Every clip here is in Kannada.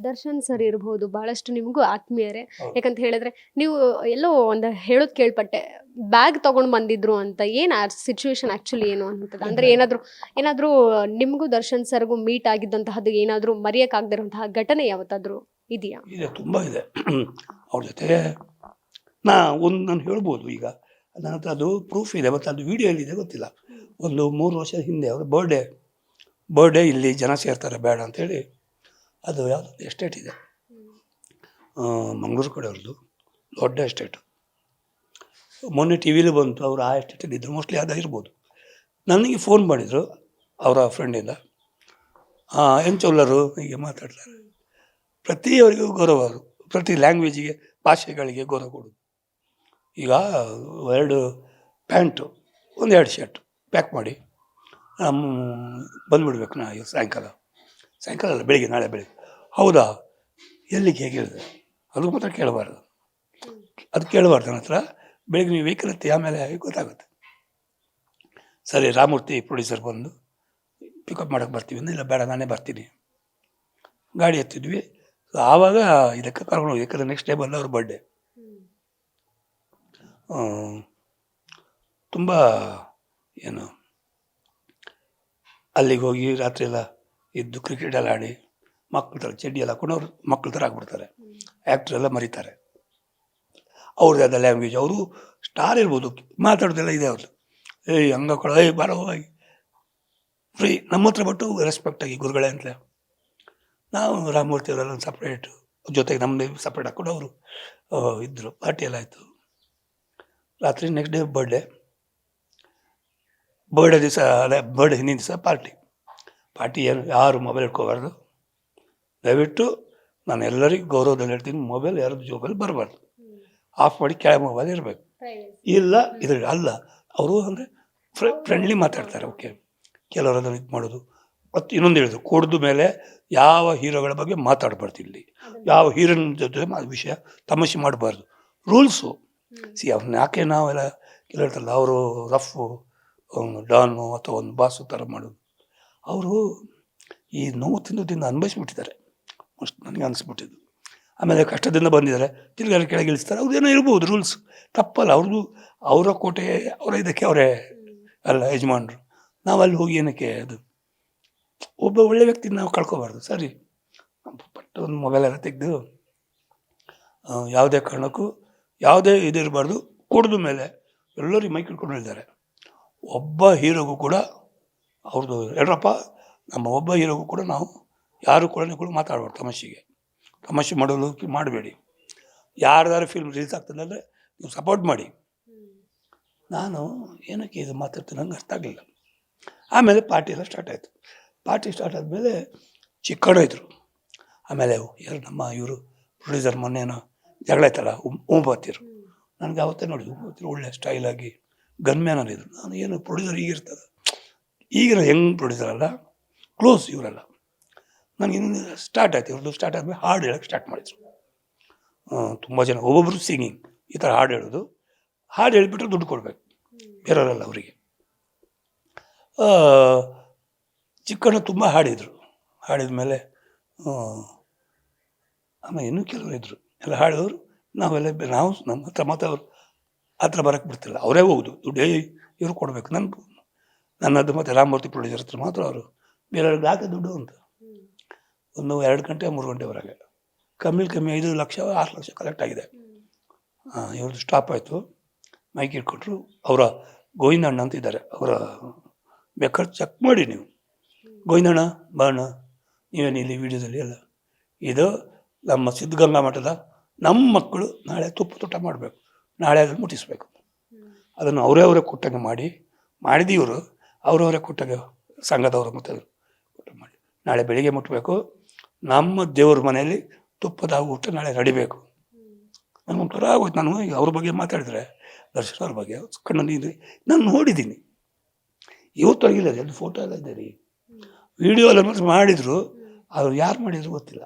ದರ್ಶನ್ ಸರ್ ಇರಬಹುದು ಬಹಳಷ್ಟು ನಿಮಗೂ ಆತ್ಮೀಯರೇ. ಹೌದು. ಯಾಕಂತ ಹೇಳಿದ್ರೆ ನೀವು ಎಲ್ಲೋ ಒಂದು ಹೇಳೋದು ಕೇಳ್ಪಟ್ಟೆ, ಬ್ಯಾಗ್ ತಗೊಂಡು ಬಂದಿದ್ರು ಅಂತ. ಏನು ಆ ಸಿಚುವೇಶನ್ ಆಕ್ಚುಲಿ ಏನು ಅನ್ನುತ್ತದೆ ಅಂದ್ರೆ ಏನಾದ್ರೂ ನಿಮಗೂ ದರ್ಶನ್ ಸರ್ಗೂ ಮೀಟ್ ಆಗಿದ್ದಂತಹದ್ದು ಏನಾದ್ರೂ ಮರೆಯಕ್ಕಾಗದಿರುವಂತಹ ಘಟನೆ ಯಾವತ್ತಾದ್ರೂ ಇದೆಯಾ? ಇದೆ, ತುಂಬ ಇದೆ. ಅವ್ರ ಜೊತೆ ನಾನು ಹೇಳ್ಬೋದು. ಈಗ ನನ್ನ ಹತ್ರ ಅದು ಪ್ರೂಫ್ ಇದೆ, ಮತ್ತು ಅದು ವಿಡಿಯೋ ಎಲ್ಲಿದೆ ಗೊತ್ತಿಲ್ಲ. ಒಂದು 3 ವರ್ಷದ ಹಿಂದೆ ಅವ್ರ ಬರ್ಡೇ ಇಲ್ಲಿ ಜನ ಸೇರ್ತಾರೆ ಬೇಡ ಅಂತೇಳಿ, ಅದು ಯಾವುದೋ ಎಸ್ಟೇಟ್ ಇದೆ, ಮಂಗಳೂರು ಕಡೆ ಅವ್ರದ್ದು ದೊಡ್ಡ ಎಸ್ಟೇಟು. ಮೊನ್ನೆ ಟಿ ವಿಲಿ ಬಂತು, ಅವರು ಆ ಎಸ್ಟೇಟಲ್ಲಿ ಇದ್ದರು, ಮೋಸ್ಟ್ಲಿ ಅದು ಇರ್ಬೋದು. ನನಗೆ ಫೋನ್ ಮಾಡಿದರು ಅವರ ಫ್ರೆಂಡಿಂದ, ಎಂಚೊಲ್ಲರು ಹೀಗೆ ಮಾತಾಡ್ತಾರೆ. ಪ್ರತಿಯವರಿಗೂ ಗೌರವ, ಪ್ರತಿ ಲ್ಯಾಂಗ್ವೇಜಿಗೆ, ಭಾಷೆಗಳಿಗೆ ಗೌರವ ಕೊಡೋದು. ಈಗ 2 ಪ್ಯಾಂಟು, 2 ಶರ್ಟ್ ಪ್ಯಾಕ್ ಮಾಡಿ ಬಂದುಬಿಡ್ಬೇಕು ನಾ ಸಾಯಂಕಾಲ ಅಲ್ಲ, ಬೆಳಿಗ್ಗೆ, ನಾಳೆ ಬೆಳಿಗ್ಗೆ. ಹೌದಾ, ಎಲ್ಲಿಗೆ, ಹೇಗೆ ಹೇಳಿದೆ, ಅದು ಮಾತ್ರ ಕೇಳಬಾರ್ದು. ನನ್ನ ಹತ್ರ. ಬೆಳಿಗ್ಗೆ ನೀವು ವೆಹಿಕಲ್ ಹತ್ತಿ, ಆಮೇಲೆ ಗೊತ್ತಾಗುತ್ತೆ. ಸರಿ, ರಾಮೂರ್ತಿ ಪ್ರೊಡ್ಯೂಸರ್ ಬಂದು ಪಿಕಪ್ ಮಾಡೋಕ್ಕೆ ಬರ್ತೀವಿ, ಇಲ್ಲ ಬೇಡ ನಾನೇ ಬರ್ತೀನಿ. ಗಾಡಿ ಹತ್ತಿದ್ವಿ. ಆವಾಗ ಇದಕ್ಕೆ ಕರ್ಕೊಂಡು ಹೋಗಿ, ಯಾಕಂದರೆ ನೆಕ್ಸ್ಟ್ ಡೇ ಬಂದು ಅವ್ರ ಬರ್ಡೇ. ತುಂಬ ಏನು, ಅಲ್ಲಿಗೆ ಹೋಗಿ ರಾತ್ರಿ ಎಲ್ಲ ಇದ್ದು ಕ್ರಿಕೆಟ್ ಎಲ್ಲ ಆಡಿ, ಮಕ್ಕಳ ಥರ ಚಡ್ಡಿ ಎಲ್ಲ ಹಾಕೊಂಡು ಅವ್ರು ಮಕ್ಕಳ ಥರ ಆಗ್ಬಿಡ್ತಾರೆ. ಆ್ಯಕ್ಟ್ರ್ ಎಲ್ಲ ಮರೀತಾರೆ. ಅವ್ರದ್ದು ಅದ ಲ್ಯಾಂಗ್ವೇಜ್, ಅವರು ಸ್ಟಾರ್ ಇರ್ಬೋದು, ಮಾತಾಡೋದೆಲ್ಲ ಇದೆ ಅವ್ರದ್ದು. ಹಂಗ ಕೊಡ, ಬಾರೋ ಹೋಗಿ ಫ್ರೀ ನಮ್ಮ ಹತ್ರ ಬಟ್ಟು ರೆಸ್ಪೆಕ್ಟಾಗಿ ಗುರುಗಳೇ ಅಂತಲೇ. ನಾವು ರಾಮಮೂರ್ತಿ ಅವರೆಲ್ಲ ಒಂದು ಸಪ್ರೇಟು, ಜೊತೆಗೆ ನಮ್ಮದೇ ಸಪ್ರೇಟ್ ಹಾಕ್ಕೊಂಡು ಅವರು ಇದ್ದರು. ಪಾರ್ಟಿ ಎಲ್ಲ ಆಯಿತು. ರಾತ್ರಿ ನೆಕ್ಸ್ಟ್ ಡೇ ಬರ್ಡೇ ದಿವಸ, ಅದೇ ಬರ್ಡೇ ಹಿಂದಿನ ದಿವಸ ಪಾರ್ಟಿ ಏನು, ಯಾರು ಮೊಬೈಲ್ ಇಟ್ಕೋಬಾರ್ದು ದಯವಿಟ್ಟು. ನಾನು ಎಲ್ಲರಿಗೂ ಗೌರವದಲ್ಲಿ ಹೇಳ್ತೀನಿ, ಮೊಬೈಲ್ ಯಾರದ್ದು ಜೋಬಲ್ಲಿ ಬರಬಾರ್ದು, ಆಫ್ ಮಾಡಿ ಕೆಳಗೆ ಮೊಬೈಲ್ ಇರಬೇಕು. ಇಲ್ಲ ಇದ್ರಲ್ಲಿ ಅಲ್ಲ, ಅವರು ಅಂದರೆ ಫ್ರೆಂಡ್ಲಿ ಮಾತಾಡ್ತಾರೆ. ಓಕೆ, ಕೆಲವರು ಅದನ್ನು ಇದು ಮಾಡೋದು. ಮತ್ತು ಇನ್ನೊಂದು ಹೇಳಿದ್ರು, ಕುಡಿದ ಮೇಲೆ ಯಾವ ಹೀರೋಗಳ ಬಗ್ಗೆ ಮಾತಾಡಬಾರ್ದು ಇಲ್ಲಿ, ಯಾವ ಹೀರೋನ ಜೊತೆ ವಿಷಯ ತಮಾಷೆ ಮಾಡಬಾರ್ದು, ರೂಲ್ಸು. ಅವ್ರನ್ನ ಯಾಕೆ ನಾವೆಲ್ಲ ಕೇಳಿರ್ತಲ್ಲ, ಅವರು ರಫು ಡಾನು ಅಥವಾ ಒಂದು ಬಾಸು ಥರ ಮಾಡೋದು. ಅವರು ಈ ನೋವು ತಿಂದು ಅನುಭವಿಸ್ಬಿಟ್ಟಿದ್ದಾರೆ, ಅಷ್ಟು ನನಗೆ ಅನಿಸ್ಬಿಟ್ಟಿದ್ದು. ಆಮೇಲೆ ಕಷ್ಟದಿಂದ ಬಂದಿದ್ದಾರೆ, ತಿರ್ಗಾರ ಕೆಳಗೆ ಇಳಿಸ್ತಾರೆ. ಅವ್ರದ್ದೇನೋ ಇರ್ಬೋದು ರೂಲ್ಸ್, ತಪ್ಪಲ್ಲ. ಅವ್ರದ್ದು ಅವರ ಕೋಟೆ, ಅವರ ಇದಕ್ಕೆ ಅವರೇ ಅಲ್ಲ ಯಜಮಾನರು. ನಾವು ಅಲ್ಲಿ ಹೋಗಿ ಏನಕ್ಕೆ, ಅದು ಒಬ್ಬ ಒಳ್ಳೆ ವ್ಯಕ್ತಿನ ನಾವು ಕಳ್ಕೊಬಾರ್ದು. ಸರಿ, ಪಟ್ಟು ಒಂದು ಮೊಬೈಲೆಲ್ಲ ತೆಗೆದು, ಯಾವುದೇ ಕಾರಣಕ್ಕೂ ಯಾವುದೇ ಇದಿರಬಾರ್ದು. ಕುಡಿದ ಮೇಲೆ ಎಲ್ಲರಿಗೂ ಮೈಕ್ ಹಿಡ್ಕೊಂಡು ಹೇಳಿದ್ದಾರೆ. ಒಬ್ಬ ಹೀರೋಗೂ ಕೂಡ ಅವ್ರದ್ದು ಹೇಳ್ರಪ್ಪ, ನಮ್ಮ ಒಬ್ಬ ಹೀರೋಗೂ ಕೂಡ ನಾವು ಯಾರು ಕೂಡ ಮಾತಾಡಬಾರ್ದು. ತಮಾಷೆ ಮಾಡಲು ಮಾಡಬೇಡಿ. ಯಾರ್ದಾರು ಫಿಲ್ಮ್ ರಿಲೀಸ್ ಆಗ್ತದೆ ಅಂದರೆ ನೀವು ಸಪೋರ್ಟ್ ಮಾಡಿ. ನಾನು ಏನಕ್ಕೆ ಇದು ಮಾತಾಡ್ತೀನಿ ನಂಗೆ ಅರ್ಥ ಆಗಲಿಲ್ಲ. ಆಮೇಲೆ ಪಾರ್ಟಿ ಎಲ್ಲ ಸ್ಟಾರ್ಟ್ ಆಯಿತು. ಪಾರ್ಟಿ ಸ್ಟಾರ್ಟ್ ಆದಮೇಲೆ ಚಿಕ್ಕಣ್ಣ ಇದ್ದರು. ಆಮೇಲೆ ಯಾರು ನಮ್ಮ ಇವರು ಪ್ರೊಡ್ಯೂಸರ್, ಮೊನ್ನೆನೋ ಜಗಳ ಆಯ್ತಲ್ಲ, ಉಂಬತ್ತಿರು. ನನಗೆ ಅವತ್ತೇ ನೋಡಿದ್ರು, ಉಂಬತ್ತಿರು ಒಳ್ಳೆ ಸ್ಟೈಲಾಗಿ ಗನ್ಮ್ಯಾನಲ್ಲಿ ಇದ್ರು. ನಾನು ಏನು ಪ್ರೊಡ್ಯೂಸರ್ ಈಗಿರ್ತದೆ, ಈಗಿನ ಯಂಗ್ ಪ್ರೊಡ್ಯೂಸರ್ ಅಲ್ಲ, ಕ್ಲೋಸ್ ಇವರೆಲ್ಲ. ನನಗೆ ಇನ್ನೊಂದು ಸ್ಟಾರ್ಟ್ ಆಯ್ತು. ಇವ್ರದ್ದು ಸ್ಟಾರ್ಟ್ ಆದಮೇಲೆ ಹಾಡು ಹೇಳೋಕ್ಕೆ ಸ್ಟಾರ್ಟ್ ಮಾಡಿದ್ರು. ತುಂಬ ಜನ, ಒಬ್ಬೊಬ್ಬರು ಸಿಂಗಿಂಗ್ ಈ ಥರ ಹಾಡು ಹೇಳೋದು. ಹಾಡು ಹೇಳಿಬಿಟ್ರೆ ದುಡ್ಡು ಕೊಡಬೇಕು, ಬೇರೆಯವರೆಲ್ಲ ಅವರಿಗೆ. ಚಿಕ್ಕಣ್ಣ ತುಂಬ ಹಾಡಿದರು. ಹಾಡಿದ ಮೇಲೆ ಆಮೇಲೆ ಇನ್ನೂ ಕೆಲವರು ಇದ್ದರು, ಎಲ್ಲ ಹಾಡಿದವರು. ನಾವು ನಮ್ಮ ಹತ್ರ ಮಾತ್ರ ಅವರು ಹತ್ರ ಬರೋಕ್ಕೆ ಬಿಡ್ತಿಲ್ಲ, ಅವರೇ ಹೋಗುದು ದುಡ್ಡು ಇವರು ಕೊಡಬೇಕು. ನನ್ನದು ಮತ್ತು ರಾಮಮೂರ್ತಿ ಪ್ರೊಡ್ಯೂಸರ್ ಹತ್ರ ಮಾತ್ರ ಅವರು, ಬೇರೆಯವ್ರಿಗೆ ಹಾಕಿ ದುಡ್ಡು ಅಂತ. ಒಂದು 2 ಗಂಟೆ 3 ಗಂಟೆವರೆಗೆ ಕಮ್ಮಿ 5 ಲಕ್ಷ 6 ಲಕ್ಷ ಕಲೆಕ್ಟ್ ಆಗಿದೆ. ಇವ್ರದ್ದು ಸ್ಟಾಪ್ ಆಯಿತು. ಮೈಕ್ ಇಟ್ಕೊಟ್ರು. ಅವರ ಗೋವಿಂದಣ್ಣ ಅಂತಿದ್ದಾರೆ, ಅವರ ಬೇಕಾದ್ರೆ ಚೆಕ್ ಮಾಡಿ ನೀವು. ಗೋವಿಂದಣ್ಣ ಬಾಣ, ನೀವೇನು ಇಲ್ಲಿ ವಿಡಿಯೋದಲ್ಲಿ ಎಲ್ಲ, ಇದು ನಮ್ಮ ಸಿದ್ಧಗಂಗಾ ಮಠದ ನಮ್ಮ ಮಕ್ಕಳು ನಾಳೆ ತುಪ್ಪ ಮಾಡಬೇಕು, ನಾಳೆ ಅದನ್ನು ಮುಟ್ಟಿಸ್ಬೇಕು. ಅದನ್ನು ಅವರೇ ಕೊಟ್ಟಂಗೆ ಮಾಡಿದೀವರು, ಅವರವರೇ ಕೊಟ್ಟಂಗೆ ಸಂಘದವರು ಮತ್ತು ಊಟ ಮಾಡಿ ನಾಳೆ ಬೆಳಿಗ್ಗೆ ಮುಟ್ಟಬೇಕು. ನಮ್ಮ ದೇವ್ರ ಮನೆಯಲ್ಲಿ ತುಪ್ಪದ ಊಟ ನಾಳೆ ನಡಿಬೇಕು. ನನಗೊಂಥರ ಆಗೋಯ್ತು. ನಾನು ಈಗ ಅವ್ರ ಬಗ್ಗೆ ಮಾತಾಡಿದ್ರೆ, ದರ್ಶನ್ ಅವ್ರ ಬಗ್ಗೆ ಕಣ್ಣಲ್ಲಿ ನಾನು ನೋಡಿದ್ದೀನಿ. ಇವತ್ತು ಆಗಿಲ್ಲ, ಅದು ಫೋಟೋ ಎಲ್ಲ ಇದೆ ರೀ, ವಿಡಿಯೋ ಎಲ್ಲ ಮಾತ್ರ ಮಾಡಿದರು. ಅವ್ರು ಯಾರು ಮಾಡಿದ್ರು ಗೊತ್ತಿಲ್ಲ,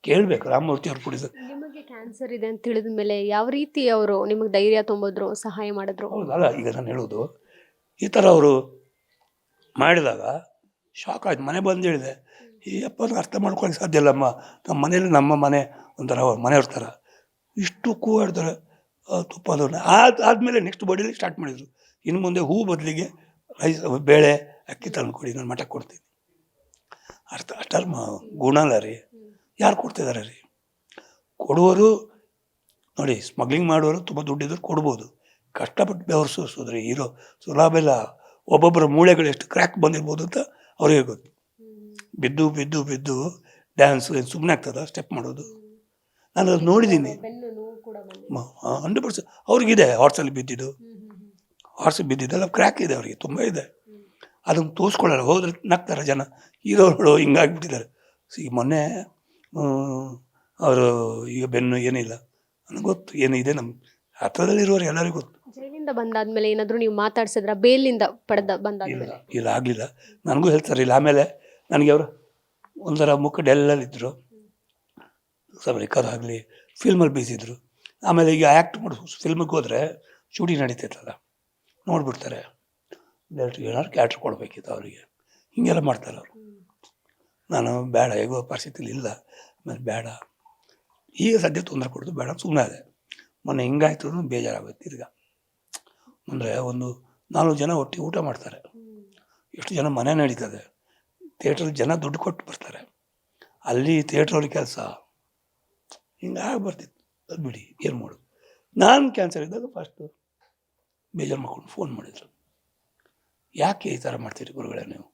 ಕೇಳಬೇಕು. ರಾಮಮೂರ್ತಿ ಅವ್ರು ಕೊಡಿದ್ರು. ನಿಮಗೆ ಕ್ಯಾನ್ಸರ್ ಇದೆ ಅಂತ ತಿಳಿದ ಮೇಲೆ ಯಾವ ರೀತಿ ಅವರು ನಿಮಗೆ ಧೈರ್ಯ ತುಂಬಿದ್ರು, ಸಹಾಯ ಮಾಡಿದ್ರು? ಹೌದಲ್ಲ, ಈಗ ನಾನು ಹೇಳೋದು ಈ ಥರ ಅವರು ಮಾಡಿದಾಗ ಶಾಕ್ ಆಯ್ತು. ಮನೆ ಬಂದು ಹೇಳಿದೆ, ಈ ಅಪ್ಪನ ಅರ್ಥ ಮಾಡ್ಕೊಳಕ್ಕೆ ಸಾಧ್ಯ ಇಲ್ಲಮ್ಮ. ನಮ್ಮ ಮನೇಲಿ ನಮ್ಮ ಮನೆ ಒಂಥರ ಮನೆಯವ್ರ ಥರ ಇಷ್ಟು ಕೂಗಾಡ್ತಾರೆ. ತುಪ್ಪದವ್ರನ್ನ ಆದಮೇಲೆ ನೆಕ್ಸ್ಟ್ ಬಾಡಿಯಲ್ಲಿ ಸ್ಟಾರ್ಟ್ ಮಾಡಿದರು. ಇನ್ನು ಮುಂದೆ ಹೂ ಬದಲಿಗೆ ರೈಸ್, ಬೇಳೆ, ಅಕ್ಕಿ ತಂದು ಕೊಡಿ, ನಾನು ಮಠಕ್ಕೆ ಕೊಡ್ತೀನಿ. ಅಷ್ಟಾರ ಗುಣ ಅಲ್ಲ ರೀ. ಯಾರು ಕೊಡ್ತಿದ್ದಾರೆ ರೀ? ಕೊಡುವರು ನೋಡಿ, ಸ್ಮಗ್ಲಿಂಗ್ ಮಾಡೋರು ತುಂಬ ದುಡ್ಡಿದ್ರು ಕೊಡ್ಬೋದು. ಕಷ್ಟಪಟ್ಟು ಬೆವರು ಸುರಿಸೋದ್ರಿ ಇರೋ ಸುಲಭ ಇಲ್ಲ. ಒಬ್ಬೊಬ್ಬರ ಮೂಳೆಗಳು ಎಷ್ಟು ಕ್ರ್ಯಾಕ್ ಬಂದಿರ್ಬೋದು ಅಂತ ಅವ್ರಿಗೆ ಗೊತ್ತು. ಬಿದ್ದು ಬಿದ್ದು ಬಿದ್ದು ಡ್ಯಾನ್ಸು ಏನು ಸುಮ್ಮನೆ ಆಗ್ತದ ಸ್ಟೆಪ್ ಮಾಡೋದು? ನಾನು ಅದು ನೋಡಿದ್ದೀನಿ. 100% ಅವ್ರಿಗಿದೆ. ಹಾರ್ಸಲ್ಲಿ ಬಿದ್ದಿದ್ದು, ಹಾರ್ಸಿಗೆ ಬಿದ್ದಿದ್ದೆಲ್ಲ ಕ್ರ್ಯಾಕ್ ಇದೆ ಅವ್ರಿಗೆ, ತುಂಬ ಇದೆ. ಅದನ್ನು ತೋರಿಸ್ಕೊಳ್ಳಲ್ಲ. ಹೋದ್ರೆ ನಗ್ತಾರೆ ಜನ, ಹೀರೋಗಳು ಹಿಂಗಾಗಿಬಿಟ್ಟಿದ್ದಾರೆ. ಈಗ ಮೊನ್ನೆ ಅವರು ಈಗ ಬೆನ್ನು ಏನಿಲ್ಲ ನನಗೆ ಗೊತ್ತು, ಏನಿದೆ ನಮ್ಮ ಹತ್ರದಲ್ಲಿರೋರು ಎಲ್ಲರಿಗೂ ಗೊತ್ತು. ಜೈಲಿಂದ ಬಂದಾದ್ಮೇಲೆ ಏನಾದರೂ ನೀವು ಮಾತಾಡ್ಸಿದ್ರ? ಬೇಲಿಂದ ಬಂದಾದ್ಮೇಲೆ ಇಲ್ಲ ಆಗಲಿಲ್ಲ. ನನಗೂ ಹೇಳ್ತಾರೆ ಇಲ್ಲ. ಆಮೇಲೆ ನನಗೆ ಅವರು ಒಂಥರ ಮುಖ ಡೆಲ್ಲಲ್ಲಿದ್ದರು. ಸ್ವಲ್ಪ ರಿಕವರ್ ಆಗಲಿ, ಫಿಲ್ಮಲ್ಲಿ ಬೀಸಿದ್ರು. ಆಮೇಲೆ ಈಗ ಆ್ಯಕ್ಟ್ ಮಾಡಿ ಫಿಲ್ಮಿಗೆ ಹೋದರೆ ಶೂಟಿಂಗ್ ನಡೀತೈತಲ್ಲ, ನೋಡ್ಬಿಡ್ತಾರೆ. ಏನಾದ್ರು ಕ್ಯಾಟ್ರ್ ಕೊಡಬೇಕಿತ್ತು ಅವರಿಗೆ, ಹೀಗೆಲ್ಲ ಮಾಡ್ತಾರೆ ಅವರು. ನಾನು ಬೇಡ, ಹೇಗೋ ಪರಿಸ್ಥಿತಿಲಿ ಇಲ್ಲ, ಆಮೇಲೆ ಬೇಡ, ಈಗ ಸದ್ಯ ತೊಂದರೆ ಕೊಡೋದು ಬೇಡ, ಸುಮ್ಮನೆ ಅದೇ. ಮೊನ್ನೆ ಹಿಂಗಾಯ್ತು ಬೇಜಾರಾಗುತ್ತೆ ತಿರ್ಗ. ಅಂದರೆ ಒಂದು 4 ಜನ ಒಟ್ಟಿಗೆ ಊಟ ಮಾಡ್ತಾರೆ, ಎಷ್ಟು ಜನ ಮನೆ ನಡೀತದೆ, ಥಿಯೇಟ್ರಲ್ಲಿ ಜನ ದುಡ್ಡು ಕೊಟ್ಟು ಬರ್ತಾರೆ, ಅಲ್ಲಿ ಥಿಯೇಟ್ರಲ್ಲಿ ಕೆಲಸ ಹಿಂಗಾಗಿ ಬರ್ತಿತ್ತು. ಅದು ಬಿಡಿ, ಏನು ಮಾಡೋದು. ನಾನು ಕ್ಯಾನ್ಸರ್ ಇದ್ದಾಗ ಫಸ್ಟು ಬೇಜಾರು ಮಾಡ್ಕೊಂಡು ಫೋನ್ ಮಾಡಿದರು. ಯಾಕೆ ಈ ಥರ ಮಾಡ್ತೀರಿ ಗುರುಗಳೇ ನೀವು?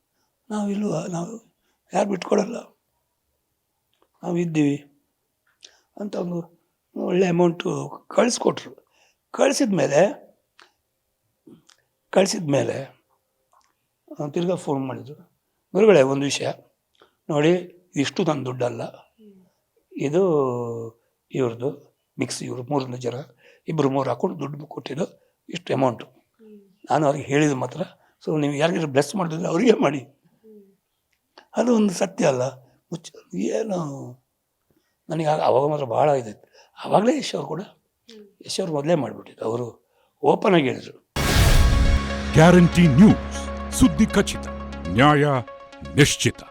ನಾವು ಇಲ್ವಾ, ನಾವು ಯಾರು ಬಿಟ್ಕೊಡಲ್ಲ, ನಾವು ಇದ್ದೀವಿ ಅಂತ ಒಂದು ಒಳ್ಳೆ ಅಮೌಂಟು ಕಳಿಸ್ಕೊಟ್ರು. ಕಳಿಸಿದ ಮೇಲೆ ತಿರ್ಗಾ ಫೋನ್ ಮಾಡಿದರು. ಗುರುಗಳೇ, ಒಂದು ವಿಷಯ ನೋಡಿ, ಇಷ್ಟು ನನ್ನ ದುಡ್ಡಲ್ಲ, ಇದು ಇವ್ರದ್ದು ಮಿಕ್ಸ್, ಇವರು 3 ಜನ, 2-3 ಹಾಕೊಂಡು ದುಡ್ಡು ಕೊಟ್ಟಿದ್ದು, ಇಷ್ಟು ಅಮೌಂಟು. ನಾನು ಅವ್ರಿಗೆ ಹೇಳಿದ ಮಾತ್ರ, ಸೊ ನೀವು ಯಾರಿಗಾರು ಬ್ಲೆಸ್ ಮಾಡಿದ್ರೆ ಅವರಿಗೆ ಮಾಡಿ. ಅದು ಒಂದು ಸತ್ಯ ಅಲ್ಲ, ಏನು ನನಗೆ ಅವಾಗ ಮಾತ್ರ ಭಾಳ ಇದಾಯ್ತು. ಆವಾಗಲೇ ಯಶ್ ಅವ್ರು ಮೊದಲೇ ಮಾಡಿಬಿಟ್ಟಿದ್ದು. ಅವರು ಓಪನ್ ಆಗಿ ಹೇಳಿದರು. ಗ್ಯಾರಂಟಿ ನ್ಯೂಸ್, ಸುದ್ದಿ ಖಚಿತ, ನ್ಯಾಯ ನಿಶ್ಚಿತ.